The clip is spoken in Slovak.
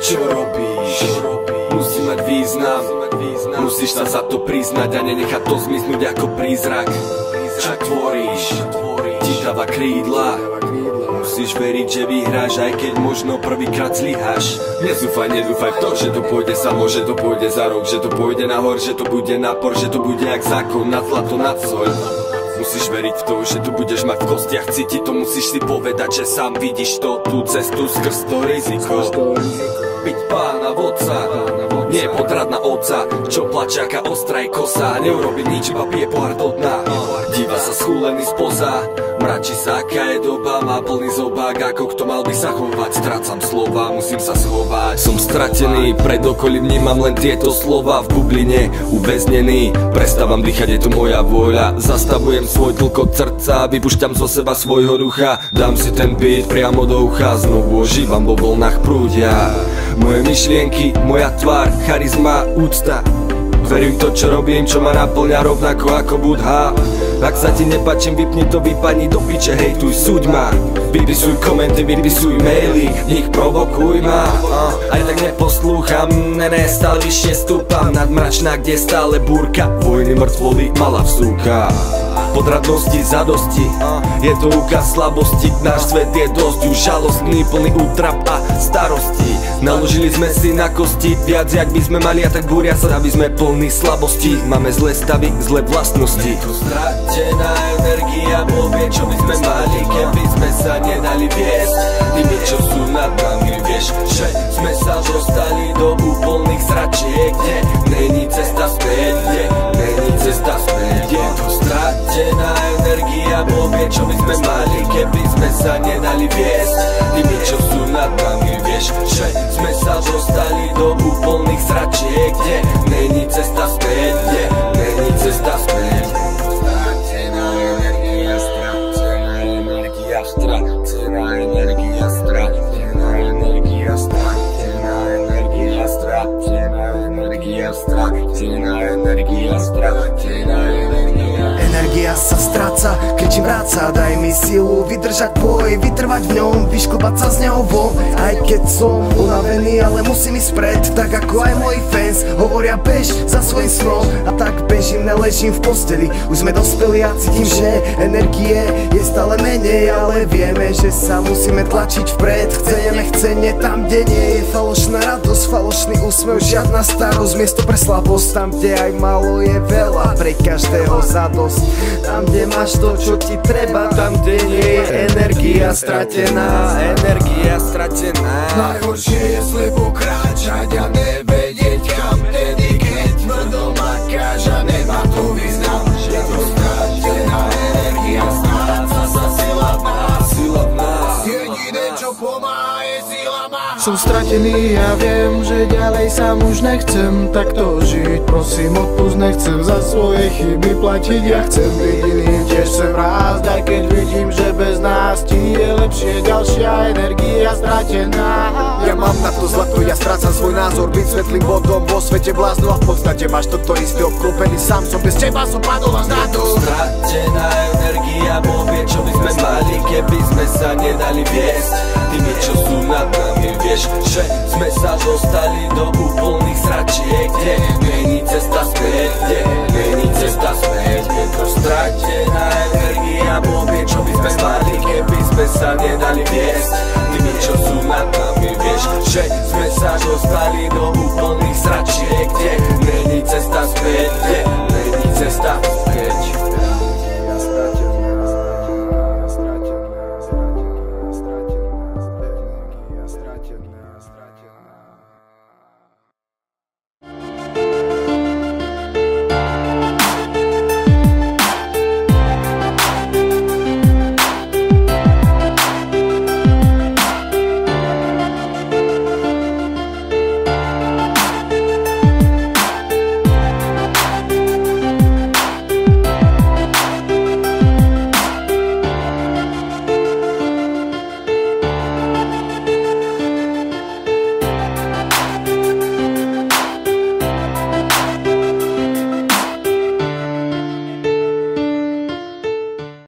čo robíš, musí mať význam. Musíš sa za to priznať a nenechať to zmiznúť ako prízrak. Čo tvoríš, ti dáva krídla. Musíš veriť, že vyhráš, aj keď možno prvýkrát zlyháš. Nedúfaj v to, že to pôjde samo, že to pôjde za rok, že to pôjde nahor, že to bude nápor, že to bude jak zákon, nad zlato, nad soľ. Musíš veriť v to, že tu budeš mať v kostiach cítiť to, musíš si povedať, že sám vidíš to, tú cestu skrz to riziko. Byť pána vodca, nie potradná otca, čo plače aká ostrá je kosa, neurobi nič, iba pije pohár do dna. Díva sa schúlený spoza, mračí sa aká je doba, má plný zobák, ako kto mal by sa chovať. Strácam slova, musím sa schovať. Som stratený, pred okolím vnímam len tieto slova. V bubline uväznený, prestávam dýchať, je to moja vôľa. Zastavujem svoj tlkot srdca, vypúšťam zo seba svojho ducha. Dám si ten beat priamo do ucha, znovu ožívam, vo vlnách prúdia. Moje myšlienky, moja tvár, charizma, úcta. Verím to, čo robím, čo ma naplňa rovnako ako Budha. Ak sa ti nepáčim, vypni to, vypadni do piče, hejtuj, súď ma. Vypisuj komenty, vypisuj maily, nich provokuj ma. Aj tak neposlúcham, stále vyššie stúpam. Nadmračná, kde stále búrka, vojny mŕtvoly, mala vsúka. Podradnosti, zadosti, je to ukaz slabosti. Náš svet je dosť už žalostný, plný útrap a starosti. Naložili sme si na kosti viac, jak by sme mali, a tak búria sa, aby sme plní slabosti. Máme zlé stavy, zlé vlastnosti. Je to stratená energia, Boh vie, čo by sme mali, keby sme sa nedali viesť tými, čo sú nad nami. Vieš, že sme sa dostali do úplných sračiek, kde není cesta späť, kde není cesta späť. Je to stratená energia, Boh vie, čo by sme mali, keby sme sa nedali viesť tými, čo sú nad nami. Vieš, že sme sa dostali do úplných sračiek, kde není cesta späť, kde není cesta späť. Stratená energia, stratená energia, stratená energia, stratená energia, stratená energia, stratená energia, stratená energia, stratená energia. Energia sa stráca, keď ti vráca. Daj mi silu vydržať boj, vytrvať v ňom, vyšklbať sa z neho von. Aj keď som unavený, ale musím ísť pred, tak ako aj moji fans hovoria, bež za svojím snom. A tak bežím, neležím v posteli. Už sme dospeli a cítim, že energie je stále menej, ale vieme, že sa musíme tlačiť vpred. Chceme tam, kde nie je falošná radosť, falošný úsmev, žiadna starosť. Miesto pre slabosť, tam, kde aj malo je veľa, pre každého zadosť. Tam, kde máš to, čo ti treba, tam, kde nie je energia stratená, energia stratená. Najhoršie je slepo kráčať a nevedieť kam, vtedy keď tvrdo makáš a nemá to význam. Je to stratená energia, stráca sa sila v nás, sila v nás. Jediné, čo pomáha, je sila má. Som stratený, ja viem, že ďalej sa už nechcem takto žiť. Prosím, odpusť, nechcem za svoje chyby platiť. Ja chcem byť iný, tiež chcem rásť, aj keď vidím, že bez nás ti je lepšie. Ďalšia energia stratená. Ja mám na to zlato, ja strácam svoj názor, byť svetlým bodom vo svete bláznu. A v podstate máš toto isté, obklopený sám som, bez teba som padol až na to. Stratená energia, Boh vie, čo by sme mali, keby sme sa nedali viesť tými, čo sú nad nami. Vieš, že sme sa dostali do úplných sračiek, kde není cesta späť, kde není cesta späť. Je to stratená energia, Boh vie, čo by sme mali, keby sme sa nedali viesť tými, čo sú nad nami. Vieš, že sme sa dostali do úplných sračiek, kde není cesta späť, kde není cesta späť.